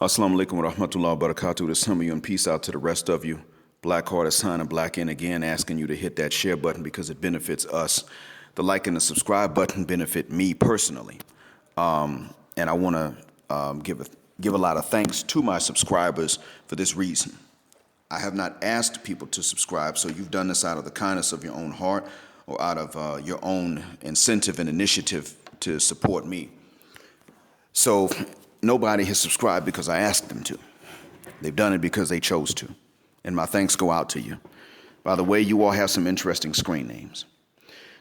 Assalamu alaikum wa rahmatullahi wa barakatuh. To some of you and peace out to the rest of you. Black Heart is signing Black in again, asking you to hit that share button because it benefits us. The like and the subscribe button benefit me personally. And I want to give a lot of thanks to my subscribers for this reason. I have not asked people to subscribe, so you've done this out of the kindness of your own heart or out of your own incentive and initiative to support me. So nobody has subscribed because I asked them to. They've done it because they chose to. And my thanks go out to you. By the way, you all have some interesting screen names.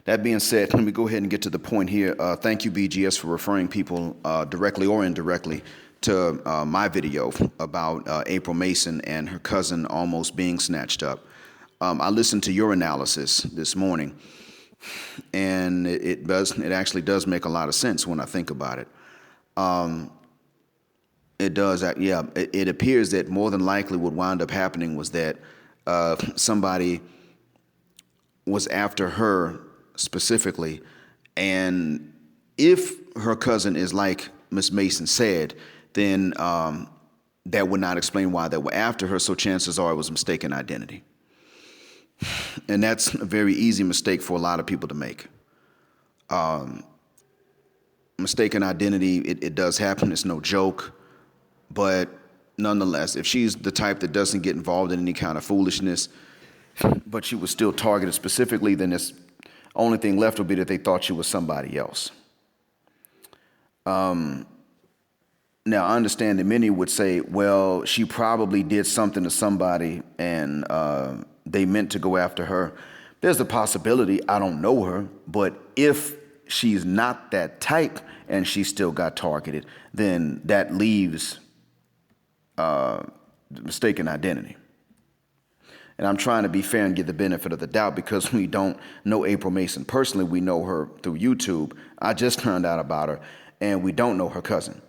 That being said, let me go ahead and get to the point here. Thank you, BGS, for referring people directly or indirectly to my video about April Mason and her cousin almost being snatched up. I listened to your analysis this morning, and it actually does make a lot of sense when I think about it. It does. It appears that more than likely what wound up happening was that somebody was after her specifically, and if her cousin is like Miss Mason said, then that would not explain why they were after her, so chances are it was mistaken identity. And that's a very easy mistake for a lot of people to make. Mistaken identity, it does happen, it's no joke. But nonetheless, if she's the type that doesn't get involved in any kind of foolishness, but she was still targeted specifically, then the only thing left would be that they thought she was somebody else. Now, I understand that many would say, well, she probably did something to somebody and they meant to go after her. There's a possibility, I don't know her, but if she's not that type and she still got targeted, then that leaves mistaken identity. And I'm trying to be fair and give the benefit of the doubt because we don't know April Mason personally. We know her through YouTube. I just found out about her, and we don't know her cousin.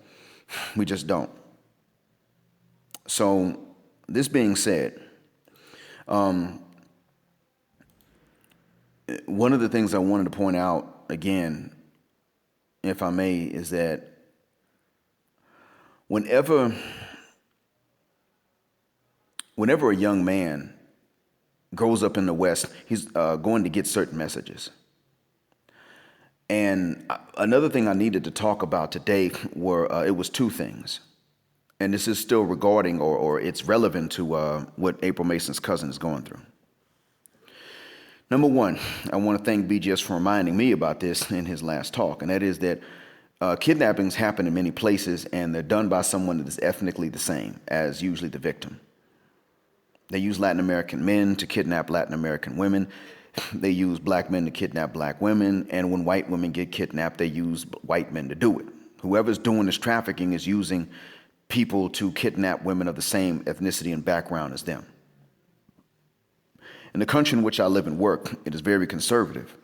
We just don't. So this being said, one of the things I wanted to point out again, if I may, is that whenever a young man grows up in the West, he's going to get certain messages. And another thing I needed to talk about today it was two things. And this is still regarding or it's relevant to what April Mason's cousin is going through. Number one, I want to thank BGS for reminding me about this in his last talk, and that is that kidnappings happen in many places, and they're done by someone that is ethnically the same as usually the victim. They use Latin American men to kidnap Latin American women. They use black men to kidnap black women. And when white women get kidnapped, they use white men to do it. Whoever's doing this trafficking is using people to kidnap women of the same ethnicity and background as them. In the country in which I live and work, it is very conservative.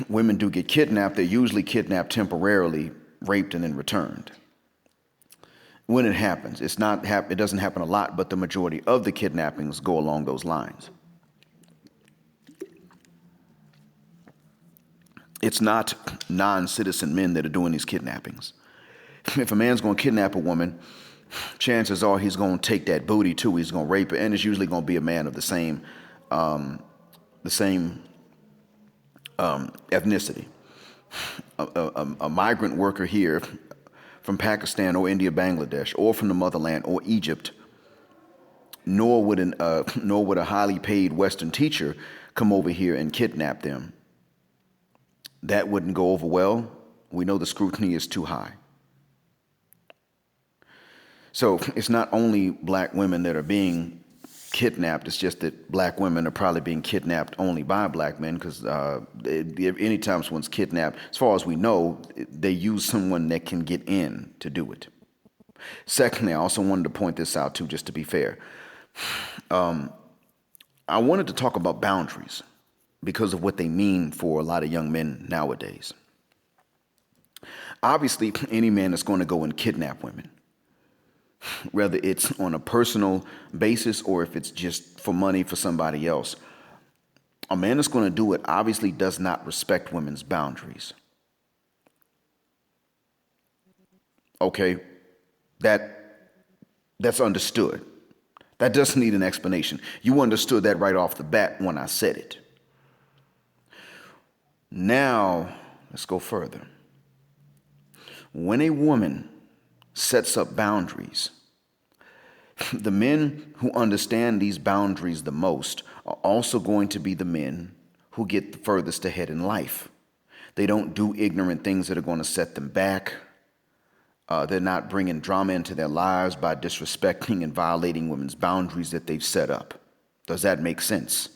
Women do get kidnapped. They're usually kidnapped temporarily, raped, and then returned. When it happens, it doesn't happen a lot, but the majority of the kidnappings go along those lines. It's not non-citizen men that are doing these kidnappings. If a man's going to kidnap a woman, chances are he's going to take that booty too. He's going to rape her, and it's usually going to be a man of the same ethnicity. A migrant worker here from Pakistan or India, Bangladesh, or from the motherland or Egypt, nor would a highly paid Western teacher come over here and kidnap them. That wouldn't go over well. We know the scrutiny is too high. So it's not only black women that are being kidnapped, it's just that black women are probably being kidnapped only by black men because anytime someone's kidnapped, as far as we know, they use someone that can get in to do it. Secondly, I also wanted to point this out too, just to be fair. I wanted to talk about boundaries because of what they mean for a lot of young men nowadays. Obviously, any man that's going to go and kidnap women, whether it's on a personal basis or if it's just for money for somebody else, a man that's going to do it obviously does not respect women's boundaries. Okay, that That's understood. That doesn't need an explanation. You understood that right off the bat when I said it. Now, let's go further. When a woman sets up boundaries, the men who understand these boundaries the most are also going to be the men who get the furthest ahead in life. They don't do ignorant things that are going to set them back. They're not bringing drama into their lives by disrespecting and violating women's boundaries that they've set up. Does that make sense?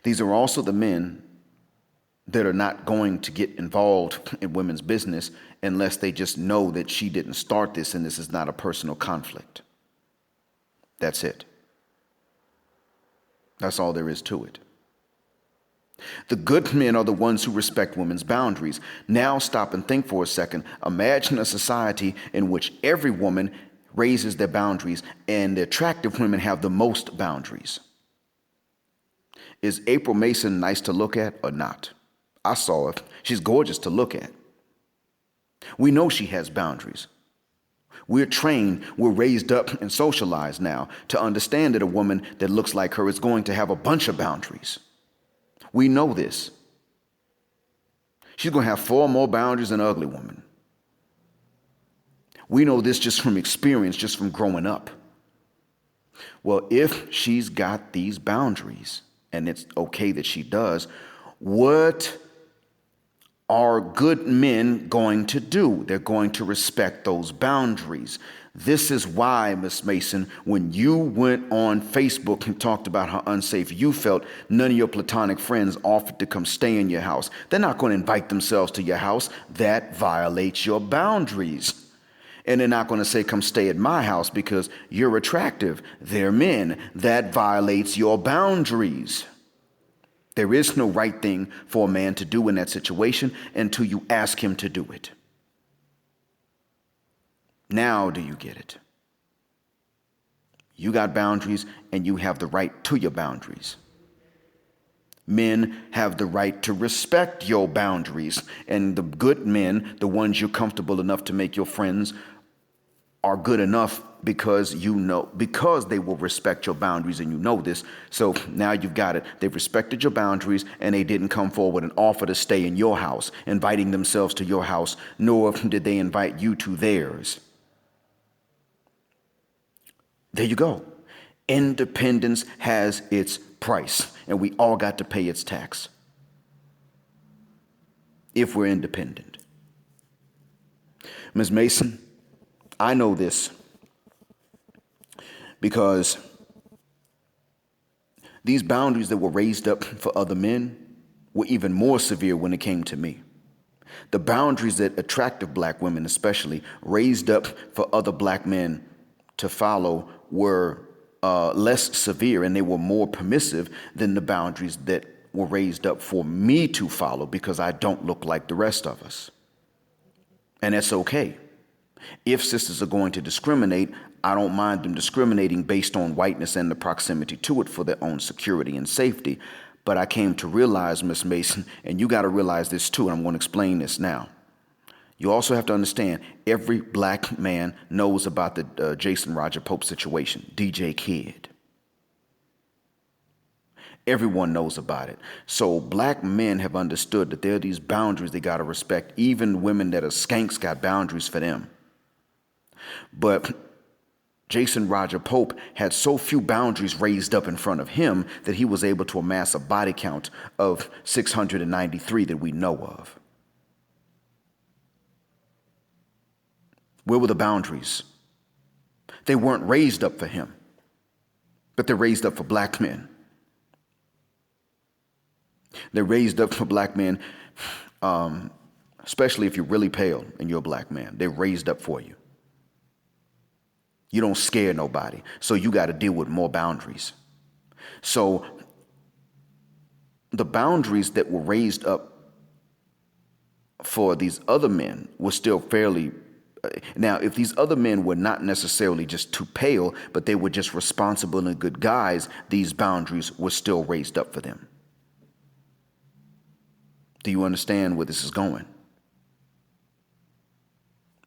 These are also the men that are not going to get involved in women's business unless they just know that she didn't start this and this is not a personal conflict. That's it. That's all there is to it. The good men are the ones who respect women's boundaries. Now stop and think for a second. Imagine a society in which every woman raises their boundaries and the attractive women have the most boundaries. Is April Mason nice to look at or not? I saw her. She's gorgeous to look at. We know she has boundaries. We're trained, we're raised up and socialized now to understand that a woman that looks like her is going to have a bunch of boundaries. We know this. She's going to have 4 more boundaries than an ugly woman. We know this just from experience, just from growing up. Well, if she's got these boundaries, and it's okay that she does, what are good men going to do? They're going to respect those boundaries. This is why, Miss Mason, when you went on Facebook and talked about how unsafe you felt, none of your platonic friends offered to come stay in your house. They're not going to invite themselves to your house. That violates your boundaries. And they're not going to say, come stay at my house because you're attractive. They're men. That violates your boundaries. There is no right thing for a man to do in that situation until you ask him to do it. Now do you get it? You got boundaries and you have the right to your boundaries. Men have the right to respect your boundaries, and the good men, the ones you're comfortable enough to make your friends, are good enough because they will respect your boundaries, and you know this. So now you've got it. They've respected your boundaries and they didn't come forward and offer to stay in your house, inviting themselves to your house, nor did they invite you to theirs. There you go. Independence has its price, and we all got to pay its tax if we're independent. Ms. Mason, I know this because these boundaries that were raised up for other men were even more severe when it came to me. The boundaries that attractive black women especially raised up for other black men to follow were less severe, and they were more permissive than the boundaries that were raised up for me to follow because I don't look like the rest of us. And that's okay. If sisters are going to discriminate, I don't mind them discriminating based on whiteness and the proximity to it for their own security and safety. But I came to realize, Miss Mason, and you got to realize this too, and I'm going to explain this now. You also have to understand, every black man knows about the Jason Roger Pope situation, DJ Kid. Everyone knows about it. So black men have understood that there are these boundaries they got to respect. Even women that are skanks got boundaries for them. But Jason Roger Pope had so few boundaries raised up in front of him that he was able to amass a body count of 693 that we know of. Where were the boundaries? They weren't raised up for him, but they're raised up for black men. They're raised up for black men, especially if you're really pale and you're a black man. They're raised up for you. You don't scare nobody, so you got to deal with more boundaries. So the boundaries that were raised up for these other men were still fairly. Now, if these other men were not necessarily just too pale, but they were just responsible and good guys, these boundaries were still raised up for them. Do you understand where this is going?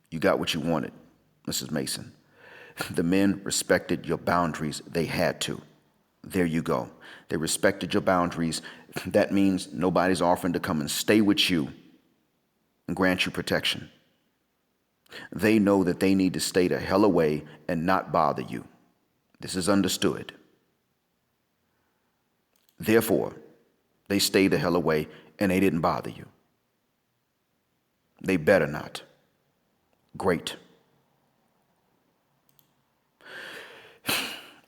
You got what you wanted. Mrs. Mason. The men respected your boundaries. They had to. There you go. They respected your boundaries. That means nobody's offering to come and stay with you and grant you protection. They know that they need to stay the hell away and not bother you. This is understood. Therefore, they stayed the hell away and they didn't bother you. They better not. Great.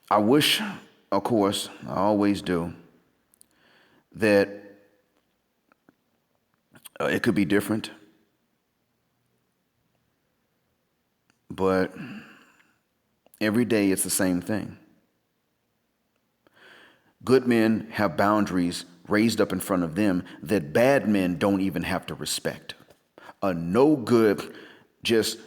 I wish, of course, I always do, that it could be different. But every day it's the same thing. Good men have boundaries raised up in front of them that bad men don't even have to respect. A no good, he is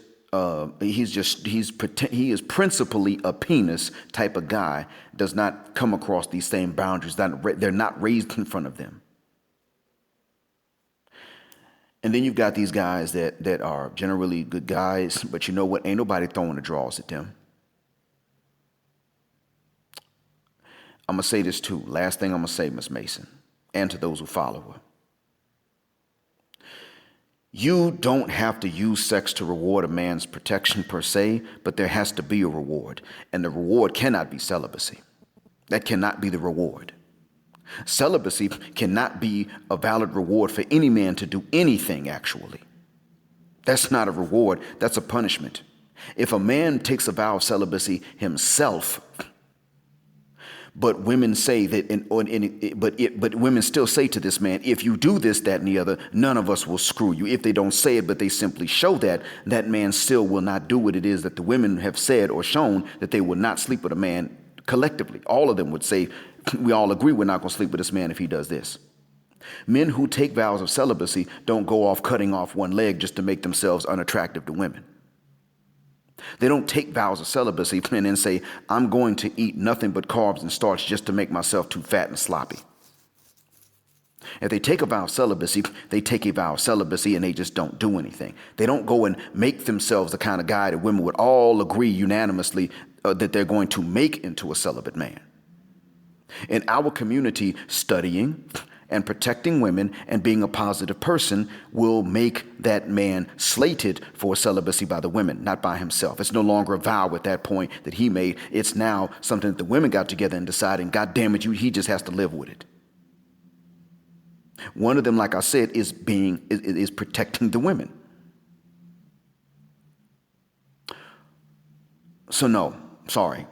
principally a penis type of guy, does not come across these same boundaries. They're not raised in front of them. And then you've got these guys that are generally good guys, but you know what? Ain't nobody throwing the draws at them. I'm going to say this too. Last thing I'm going to say, Miss Mason, and to those who follow her. You don't have to use sex to reward a man's protection per se, but there has to be a reward. And the reward cannot be celibacy. That cannot be the reward. Celibacy cannot be a valid reward for any man to do anything, actually. That's not a reward. That's a punishment. If a man takes a vow of celibacy himself, but women say that, but women still say to this man, if you do this, that, and the other, none of us will screw you. If they don't say it, but they simply show that, that man still will not do what it is that the women have said or shown, that they will not sleep with a man collectively. All of them would say, we all agree we're not going to sleep with this man if he does this. Men who take vows of celibacy don't go off cutting off one leg just to make themselves unattractive to women. They don't take vows of celibacy and then say, I'm going to eat nothing but carbs and starch just to make myself too fat and sloppy. If they take a vow of celibacy, they take a vow of celibacy and they just don't do anything. They don't go and make themselves the kind of guy that women would all agree unanimously that they're going to make into a celibate man. In our community, studying and protecting women and being a positive person will make that man slated for celibacy by the women, not by himself. It's no longer a vow at that point that he made. It's now something that the women got together and decided, God damn it, he just has to live with it. One of them, like I said, is protecting the women. So no, sorry.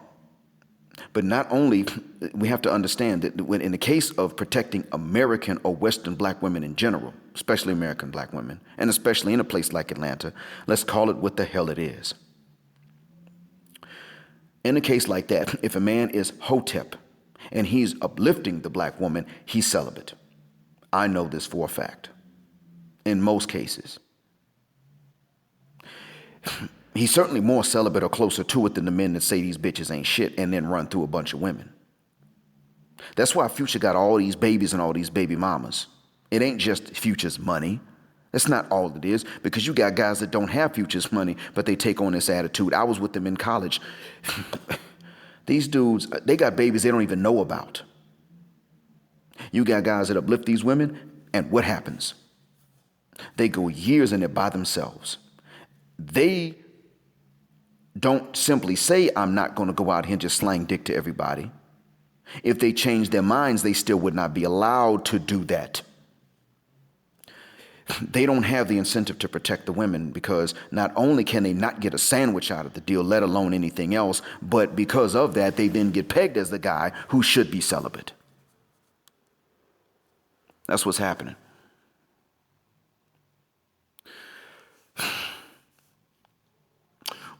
But not only, we have to understand that when in the case of protecting American or Western black women in general, especially American black women, and especially in a place like Atlanta, let's call it what the hell it is. In a case like that, if a man is hotep and he's uplifting the black woman, he's celibate. I know this for a fact. In most cases. He's certainly more celibate or closer to it than the men that say these bitches ain't shit and then run through a bunch of women. That's why Future got all these babies and all these baby mamas. It ain't just Future's money. That's not all it is, because you got guys that don't have Future's money, but they take on this attitude. I was with them in college. These dudes, they got babies they don't even know about. You got guys that uplift these women, and what happens? They go years and they're by themselves. They don't simply say, I'm not going to go out here and just slang dick to everybody. If they change their minds, they still would not be allowed to do that. They don't have the incentive to protect the women, because not only can they not get a sandwich out of the deal, let alone anything else, but because of that, they then get pegged as the guy who should be celibate. That's what's happening.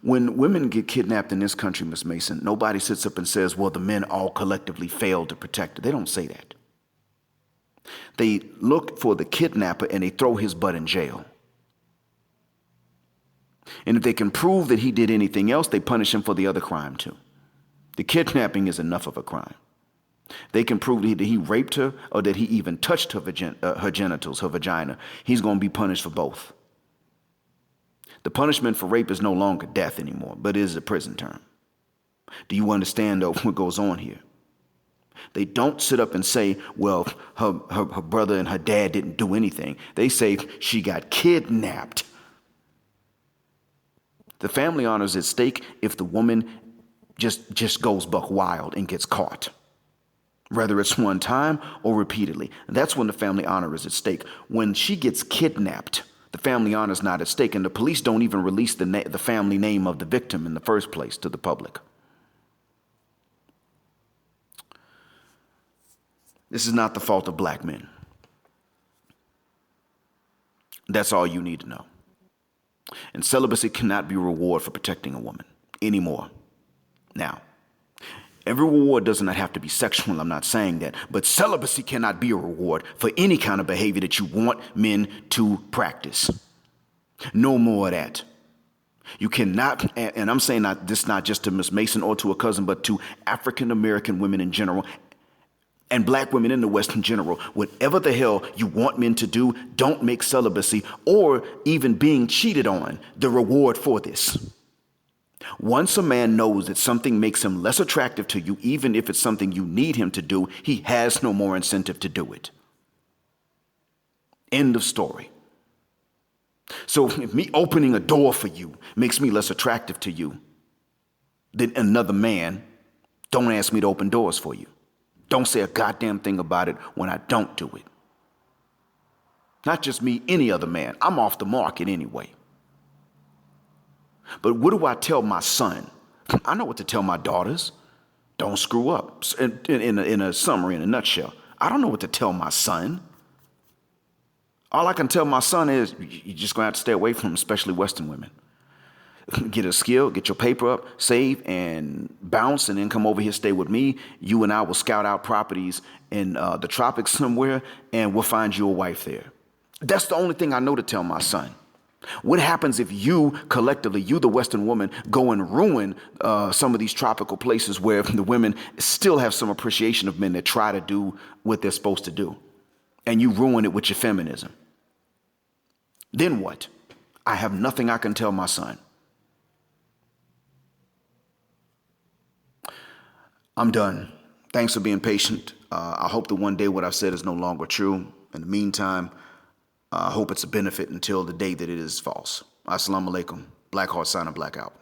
When women get kidnapped in this country, Miss Mason, nobody sits up and says, well, the men all collectively failed to protect her. They don't say that. They look for the kidnapper and they throw his butt in jail. And if they can prove that he did anything else, they punish him for the other crime too. The kidnapping is enough of a crime. They can prove that he raped her or that he even touched her genitals, her vagina. He's going to be punished for both. The punishment for rape is no longer death anymore, but it is a prison term. Do you understand what goes on here? They don't sit up and say, well, her brother and her dad didn't do anything. They say she got kidnapped. The family honor is at stake if the woman just goes buck wild and gets caught, whether it's one time or repeatedly. That's when the family honor is at stake. When she gets kidnapped, the family honor is not at stake, and the police don't even release the family name of the victim in the first place to the public. This is not the fault of black men. That's all you need to know. And celibacy cannot be a reward for protecting a woman anymore. Now, every reward does not have to be sexual, I'm not saying that, but celibacy cannot be a reward for any kind of behavior that you want men to practice. No more of that. You cannot, and I'm saying this not just to Miss Mason or to a cousin, but to African American women in general, and black women in the West in general. Whatever the hell you want men to do, don't make celibacy or even being cheated on the reward for this. Once a man knows that something makes him less attractive to you, even if it's something you need him to do, he has no more incentive to do it. End of story. So if me opening a door for you makes me less attractive to you than another man, don't ask me to open doors for you. Don't say a goddamn thing about it when I don't do it. Not just me, any other man. I'm off the market anyway. But what do I tell my son? I know what to tell my daughters. Don't screw up. In a summary, in a nutshell, I don't know what to tell my son. All I can tell my son is you're just going to have to stay away from them, especially Western women. Get a skill, get your paper up, save, and bounce, and then come over here, stay with me. You and I will scout out properties in the tropics somewhere, and we'll find you a wife there. That's the only thing I know to tell my son. What happens if you collectively, you the Western woman, go and ruin some of these tropical places where the women still have some appreciation of men that try to do what they're supposed to do, and you ruin it with your feminism? Then what? I have nothing I can tell my son. I'm done. Thanks for being patient. I hope that one day what I've said is no longer true. In the meantime, I hope it's a benefit until the day that it is false. Assalamu alaikum. Black Heart signing, black out.